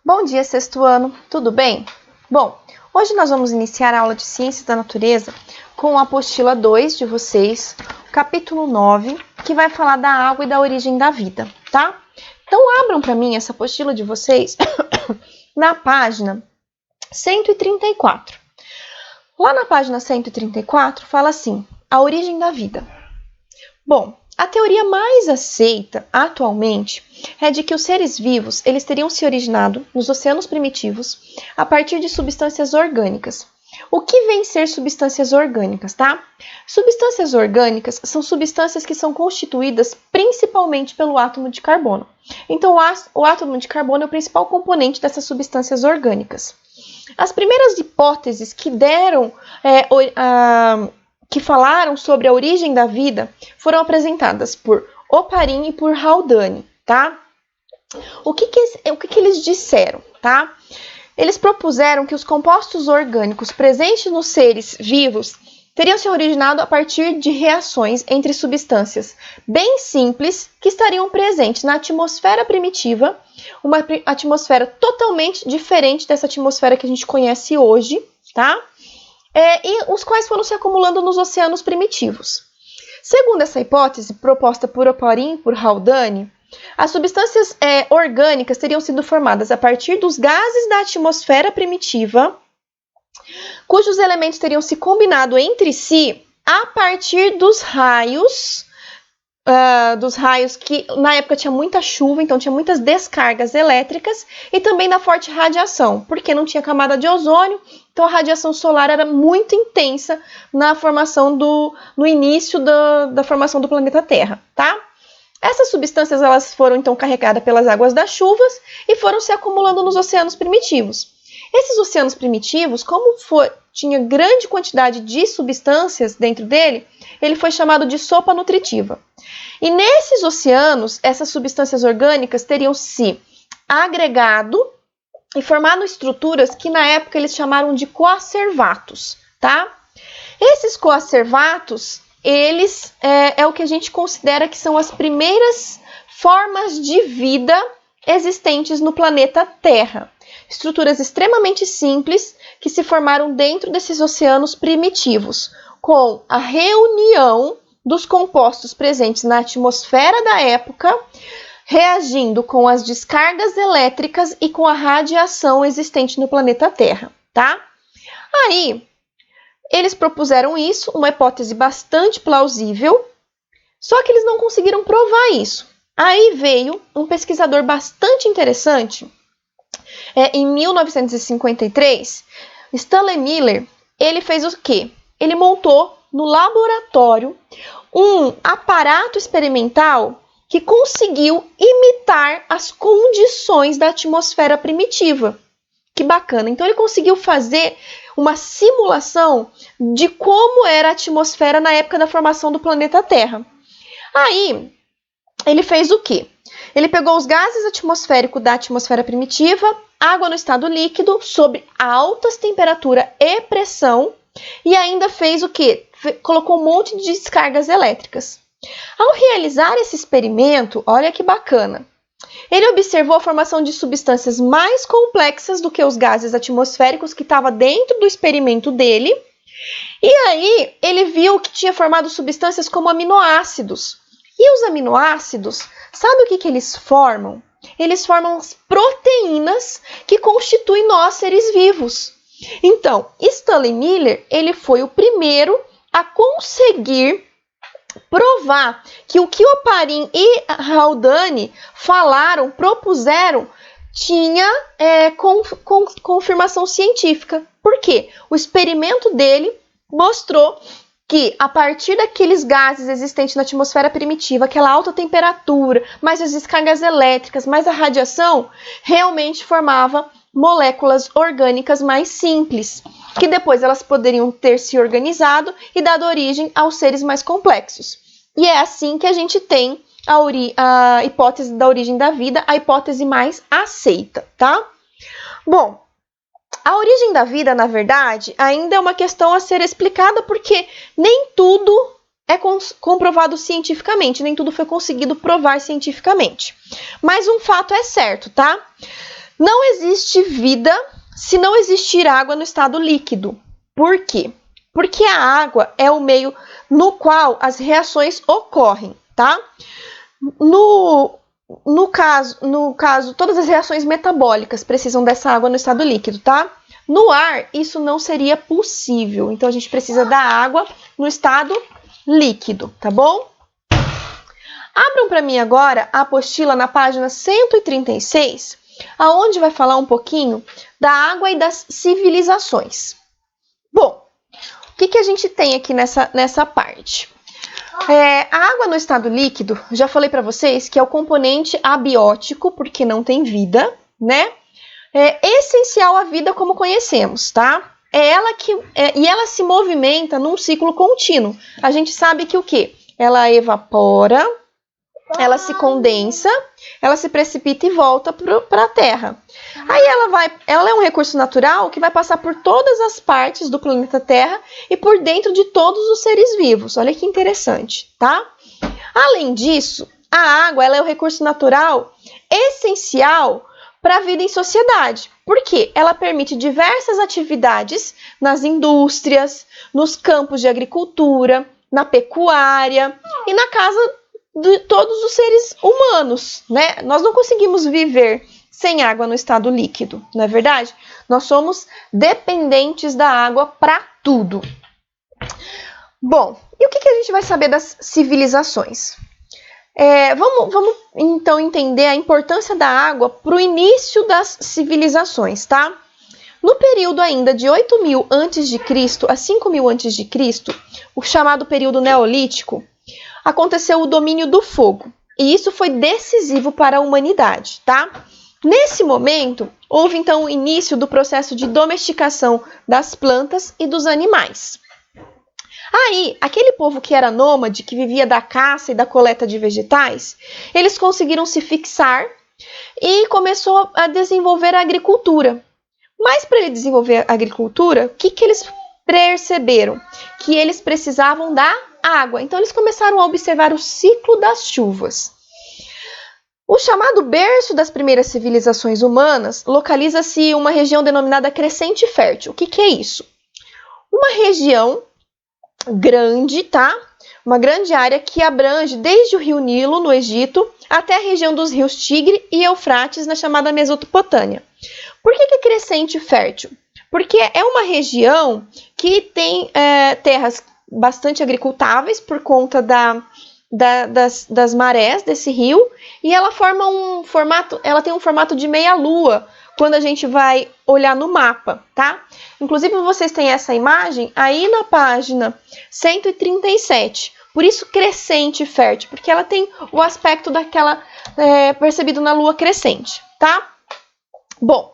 Bom dia, sexto ano, tudo bem? Bom, hoje nós vamos iniciar a aula de Ciências da Natureza com a apostila 2 de vocês, capítulo 9, que vai falar da água e da origem da vida, tá? Então abram para mim essa apostila de vocês na página 134. Lá na página 134 fala assim, a origem da vida. Bom, a teoria mais aceita atualmente é de que os seres vivos eles teriam se originado nos oceanos primitivos a partir de substâncias orgânicas. O que vem ser substâncias orgânicas, tá? Substâncias orgânicas são substâncias que são constituídas principalmente pelo átomo de carbono. Então, o átomo de carbono é o principal componente dessas substâncias orgânicas. As primeiras hipóteses que que falaram sobre a origem da vida foram apresentadas por Oparin e por Haldane, tá? O que eles disseram, tá? Eles propuseram que os compostos orgânicos presentes nos seres vivos teriam se originado a partir de reações entre substâncias bem simples que estariam presentes na atmosfera primitiva, uma atmosfera totalmente diferente dessa atmosfera que a gente conhece hoje, tá? E os quais foram se acumulando nos oceanos primitivos. Segundo essa hipótese, proposta por Oparin e por Haldane, as substâncias orgânicas teriam sido formadas a partir dos gases da atmosfera primitiva, cujos elementos teriam se combinado entre si a partir dos raios que na época tinha muita chuva, então tinha muitas descargas elétricas e também da forte radiação, porque não tinha camada de ozônio, então a radiação solar era muito intensa na formação no início da formação do planeta Terra, tá? Essas substâncias elas foram então carregadas pelas águas das chuvas e foram se acumulando nos oceanos primitivos. Esses oceanos primitivos, como tinha grande quantidade de substâncias dentro dele, ele foi chamado de sopa nutritiva. E nesses oceanos, essas substâncias orgânicas teriam se agregado e formado estruturas que na época eles chamaram de coacervatos, tá? Esses coacervatos, eles é o que a gente considera que são as primeiras formas de vida existentes no planeta Terra. Estruturas extremamente simples que se formaram dentro desses oceanos primitivos, com a reunião dos compostos presentes na atmosfera da época, reagindo com as descargas elétricas e com a radiação existente no planeta Terra, tá? Aí, eles propuseram isso, uma hipótese bastante plausível, só que eles não conseguiram provar isso. Aí veio um pesquisador bastante interessante, em 1953, Stanley Miller, ele fez o quê? Ele montou no laboratório um aparato experimental que conseguiu imitar as condições da atmosfera primitiva. Que bacana! Então ele conseguiu fazer uma simulação de como era a atmosfera na época da formação do planeta Terra. Aí, ele fez o quê? Ele pegou os gases atmosféricos da atmosfera primitiva, água no estado líquido, sob altas temperatura e pressão, e ainda fez o quê? Colocou um monte de descargas elétricas. Ao realizar esse experimento, olha que bacana, ele observou a formação de substâncias mais complexas do que os gases atmosféricos que estavam dentro do experimento dele, e aí ele viu que tinha formado substâncias como aminoácidos. E os aminoácidos, sabe o que eles formam? Eles formam as proteínas que constituem nós, seres vivos. Então, Stanley Miller, ele foi o primeiro a conseguir provar que o que Oparin e Haldane falaram, propuseram, tinha confirmação científica. Por quê? O experimento dele mostrou que a partir daqueles gases existentes na atmosfera primitiva, aquela alta temperatura, mais as descargas elétricas, mais a radiação, realmente formava moléculas orgânicas mais simples, que depois elas poderiam ter se organizado e dado origem aos seres mais complexos. E é assim que a gente tem a hipótese da origem da vida, a hipótese mais aceita, tá? Bom, a origem da vida, na verdade, ainda é uma questão a ser explicada porque nem tudo é comprovado cientificamente, nem tudo foi conseguido provar cientificamente. Mas um fato é certo, tá? Não existe vida se não existir água no estado líquido. Por quê? Porque a água é o meio no qual as reações ocorrem, tá? No caso, todas as reações metabólicas precisam dessa água no estado líquido, tá? No ar, isso não seria possível. Então, a gente precisa da água no estado líquido, tá bom? Abram para mim agora a apostila na página 136, aonde vai falar um pouquinho da água e das civilizações. Bom, o que a gente tem aqui nessa parte? A água no estado líquido, já falei para vocês que é o componente abiótico, porque não tem vida, né? É essencial à vida como conhecemos, tá? E ela se movimenta num ciclo contínuo. A gente sabe que o quê? Ela evapora, ela se condensa, ela se precipita e volta para a Terra. Aí ela é um recurso natural que vai passar por todas as partes do planeta Terra e por dentro de todos os seres vivos. Olha que interessante, tá? Além disso, a água ela é um recurso natural essencial para a vida em sociedade. Por quê? Ela permite diversas atividades nas indústrias, nos campos de agricultura, na pecuária e na casa de todos os seres humanos, né? Nós não conseguimos viver sem água no estado líquido, não é verdade? Nós somos dependentes da água para tudo. Bom, e o que a gente vai saber das civilizações? Vamos então entender a importância da água para o início das civilizações, tá? No período ainda de 8.000 a.C. a 5.000 a.C., o chamado período neolítico, aconteceu o domínio do fogo, e isso foi decisivo para a humanidade, tá? Nesse momento, houve então o início do processo de domesticação das plantas e dos animais. Aí, aquele povo que era nômade, que vivia da caça e da coleta de vegetais, eles conseguiram se fixar e começou a desenvolver a agricultura. Mas para ele desenvolver a agricultura, o que eles perceberam? Que eles precisavam da água. Então, eles começaram a observar o ciclo das chuvas. O chamado berço das primeiras civilizações humanas localiza-se em uma região denominada Crescente Fértil. O que é isso? Uma região grande, tá? Uma grande área que abrange desde o rio Nilo, no Egito, até a região dos rios Tigre e Eufrates, na chamada Mesopotâmia. Por que Crescente Fértil? Porque é uma região que tem terras bastante agricultáveis por conta das marés desse rio, e ela tem um formato de meia-lua quando a gente vai olhar no mapa, tá? Inclusive, vocês têm essa imagem aí na página 137. Por isso, crescente fértil, porque ela tem o aspecto daquela percebido na lua crescente, tá? Bom,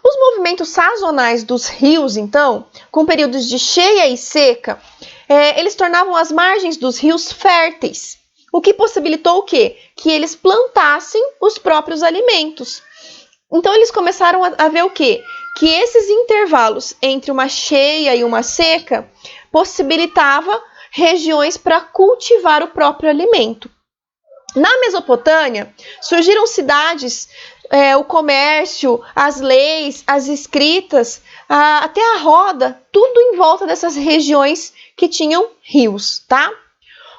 os movimentos sazonais dos rios, então, com períodos de cheia e seca, eles tornavam as margens dos rios férteis, o que possibilitou o quê? Que eles plantassem os próprios alimentos. Então, eles começaram a ver o quê? Que esses intervalos entre uma cheia e uma seca possibilitava regiões para cultivar o próprio alimento. Na Mesopotâmia, surgiram cidades, o comércio, as leis, as escritas, até a roda, tudo em volta dessas regiões que tinham rios, tá?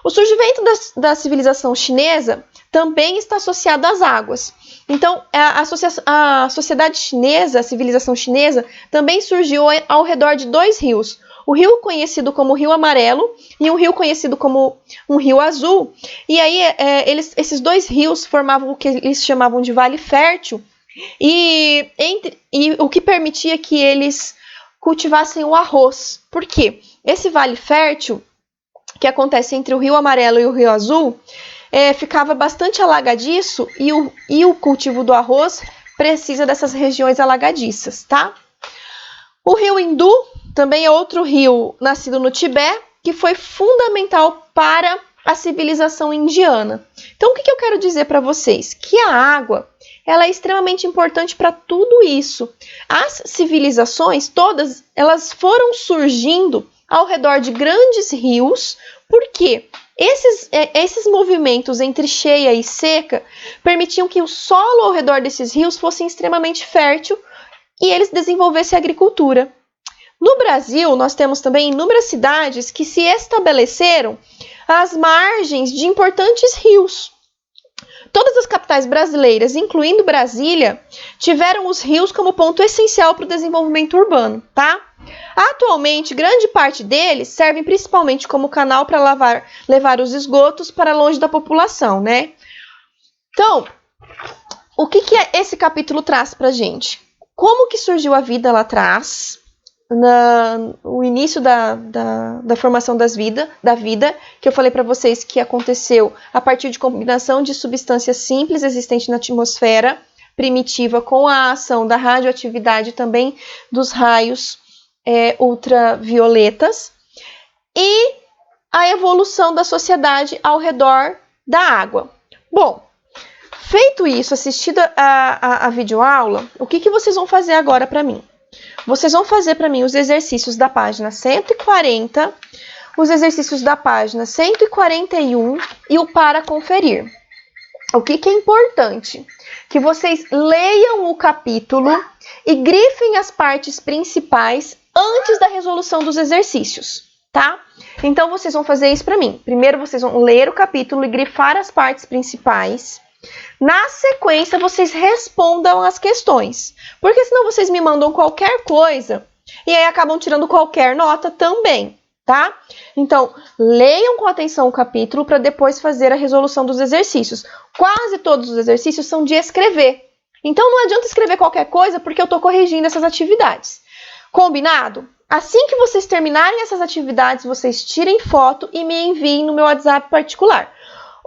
O surgimento da civilização chinesa também está associado às águas. Então, a sociedade chinesa, a civilização chinesa, também surgiu ao redor de dois rios. O rio conhecido como Rio Amarelo e um rio conhecido como um Rio Azul. E aí, esses dois rios formavam o que eles chamavam de Vale Fértil, e o que permitia que eles cultivassem o arroz. Por quê? Esse Vale Fértil, que acontece entre o Rio Amarelo e o Rio Azul, ficava bastante alagadiço, e o cultivo do arroz precisa dessas regiões alagadiças, tá? O rio Hindu também é outro rio nascido no Tibete, que foi fundamental para a civilização indiana. Então, o que eu quero dizer para vocês? Que a água ela é extremamente importante para tudo isso. As civilizações, todas, elas foram surgindo ao redor de grandes rios, porque esses movimentos entre cheia e seca permitiam que o solo ao redor desses rios fosse extremamente fértil e eles desenvolvessem a agricultura. No Brasil, nós temos também inúmeras cidades que se estabeleceram às margens de importantes rios. Todas as capitais brasileiras, incluindo Brasília, tiveram os rios como ponto essencial para o desenvolvimento urbano, tá? Atualmente, grande parte deles servem principalmente como canal para levar os esgotos para longe da população, né? Então, o que esse capítulo traz para a gente? Como que surgiu a vida lá atrás, o início da formação da vida, que eu falei para vocês que aconteceu a partir de combinação de substâncias simples existentes na atmosfera primitiva com a ação da radioatividade também dos raios ultravioletas e a evolução da sociedade ao redor da água. Bom, feito isso, assistido a videoaula, o que vocês vão fazer agora para mim? Vocês vão fazer para mim os exercícios da página 140, os exercícios da página 141 e o para conferir. O que é importante? Que vocês leiam o capítulo e grifem as partes principais antes da resolução dos exercícios, tá? Então, vocês vão fazer isso para mim. Primeiro, vocês vão ler o capítulo e grifar as partes principais. Na sequência, vocês respondam as questões, porque senão vocês me mandam qualquer coisa e aí acabam tirando qualquer nota também, tá? Então, leiam com atenção o capítulo para depois fazer a resolução dos exercícios. Quase todos os exercícios são de escrever, então não adianta escrever qualquer coisa porque eu estou corrigindo essas atividades. Combinado? Assim que vocês terminarem essas atividades, vocês tirem foto e me enviem no meu WhatsApp particular.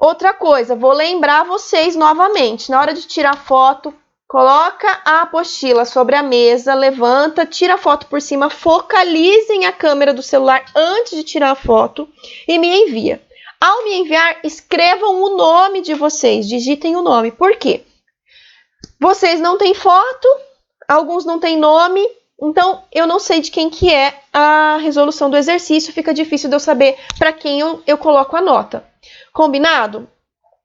Outra coisa, vou lembrar vocês novamente, na hora de tirar foto, coloca a apostila sobre a mesa, levanta, tira a foto por cima, focalizem a câmera do celular antes de tirar a foto e me envia. Ao me enviar, escrevam o nome de vocês, digitem o nome. Por quê? Vocês não têm foto, alguns não têm nome, então eu não sei de quem que é a resolução do exercício, fica difícil de eu saber para quem eu coloco a nota. Combinado?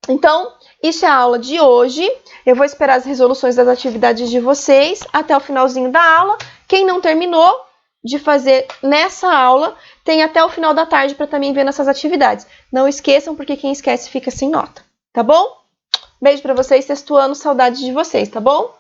Então, isso é a aula de hoje. Eu vou esperar as resoluções das atividades de vocês até o finalzinho da aula. Quem não terminou de fazer nessa aula, tem até o final da tarde para também ver nessas atividades. Não esqueçam, porque quem esquece fica sem nota, tá bom? Beijo para vocês, sexto ano, saudades de vocês, tá bom?